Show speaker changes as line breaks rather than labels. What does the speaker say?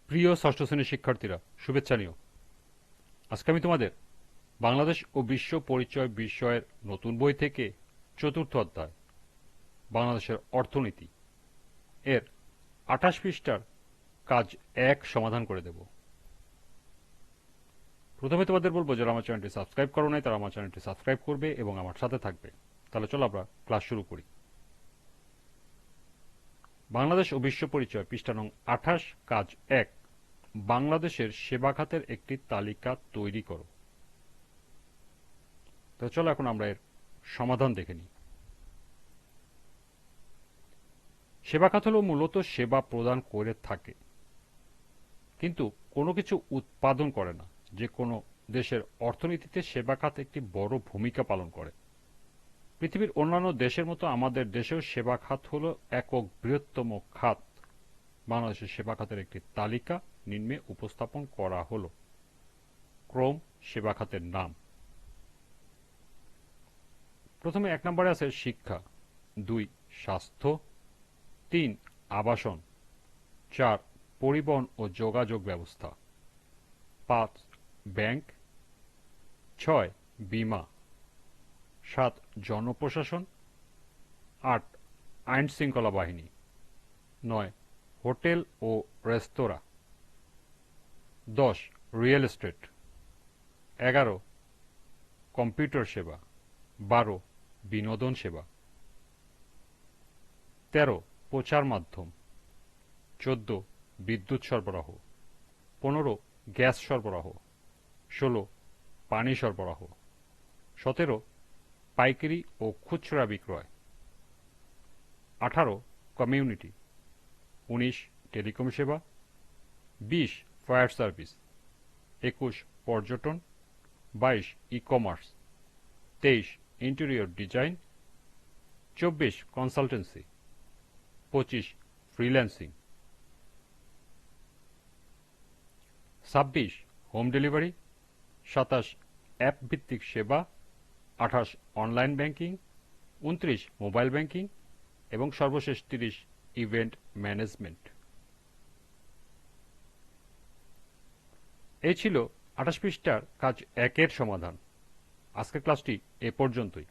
প্রিয় ষষ্ঠ শ্রেণীর শিক্ষার্থীরা, শুভেচ্ছা নিও। আজকে আমি তোমাদের বাংলাদেশ ও বিশ্ব পরিচয় বিষয়ের নতুন বই থেকে চতুর্থ অধ্যায় বাংলাদেশের অর্থনীতি এর ২৮ পৃষ্ঠার কাজ ১ সমাধান করে দেব। প্রথমে তোমাদের বলবো, যারা আমার চ্যানেলটি সাবস্ক্রাইব করো নাই তারা আমার চ্যানেলটি সাবস্ক্রাইব করবে এবং আমার সাথে থাকবে। তাহলে চলো আমরা ক্লাস শুরু করি। বাংলাদেশ ও বিশ্ব পরিচয় পৃষ্ঠা নং ২৮, কাজ ১, বাংলাদেশের সেবা খাতের একটি তালিকা তৈরি করো। তো চলো এখন আমরা এর সমাধান দেখে নিই। সেবা খাত হল মূলত সেবা প্রদান করে থাকে, কিন্তু কোনো কিছু উৎপাদন করে না। যে কোনো দেশের অর্থনীতিতে সেবা খাত একটি বড় ভূমিকা পালন করে। পৃথিবীর অন্যান্য দেশের মতো আমাদের দেশেও সেবা খাত হল একক বৃহত্তম খাত। বাংলাদেশের সেবা খাতের একটি তালিকা নিম্নে উপস্থাপন করা হলো। ক্রম সেবা খাতের নাম। প্রথমে ১ নম্বরে আছে শিক্ষা, ২ স্বাস্থ্য, ৩ আবাসন, ৪ পরিবহন ও যোগাযোগ ব্যবস্থা, ৫ ব্যাংক, ৬ বীমা, ৭ জনপ্রশাসন, ৮ আইন শৃঙ্খলা বাহিনী, ৯ হোটেল ও রেস্তোরাঁ, ১০ রিয়েল এস্টেট, ১১ কম্পিউটার সেবা, ১২ বিনোদন সেবা, ১৩ প্রচার মাধ্যম, ১৪ বিদ্যুৎ সরবরাহ, ১৫ গ্যাস সরবরাহ, ১৬ পানি সরবরাহ, ১৭ পাইকারি ও খুচরা বিক্রয়, ১৮ কমিউনিটি, ১৯ টেলিকম সেবা, ২০ ফায়ার সার্ভিস, ২১ পর্যটন, ২২ e commerce, ২৩ interior design, ২৪ consultancy, ২৫ freelancing, ২৬ home delivery, ২৭ app ভিত্তিক সেবা, ২৮ অনলাইন ব্যাংকিং, ২৯ মোবাইল ব্যাংকিং এবং সর্বশেষ ৩০ ইভেন্ট ম্যানেজমেন্ট। এই ছিল ২৮ পৃষ্ঠার কাজ ১ এর সমাধান। আজকের ক্লাসটি এ পর্যন্তই।